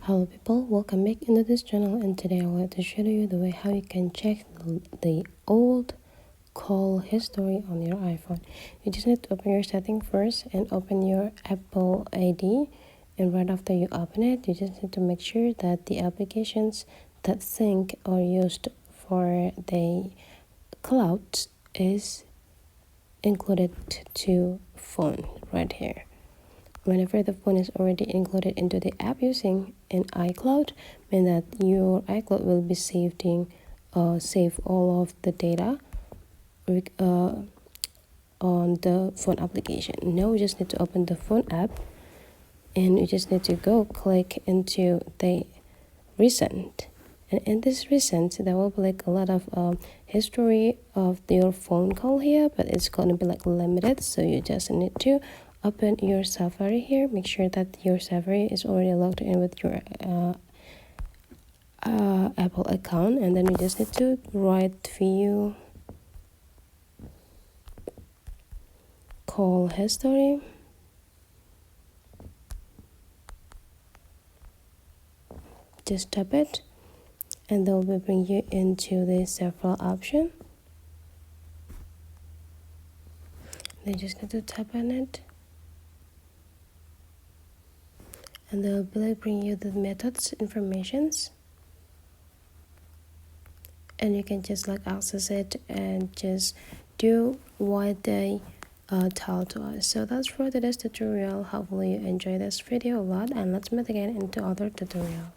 Hello people, welcome back into this channel, and today I want to show you the way how you can check the old call history on your iPhone. You just need to open your setting first and open your Apple ID, and right after you open it, you just need to make sure that the applications that sync or used for the cloud is included to phone right here. Whenever the phone is already included into the app using an iCloud, mean that your iCloud will be save all of the data on the phone application. Now we just need to open the phone app, and you just need to go click into the recent. And in this recent, there will be like a lot of history of your phone call here, but it's going to be like limited, so you just need to open your Safari here. Make sure that your Safari is already logged in with your Apple account, and then you just need to write view call history. Just tap it, and they will bring you into the several option. Then just need to tap on it, and they'll bring you the methods informations, and you can just like access it and just do what they tell to us. So that's for today's tutorial. Hopefully you enjoy this video a lot, and let's meet again into other tutorial.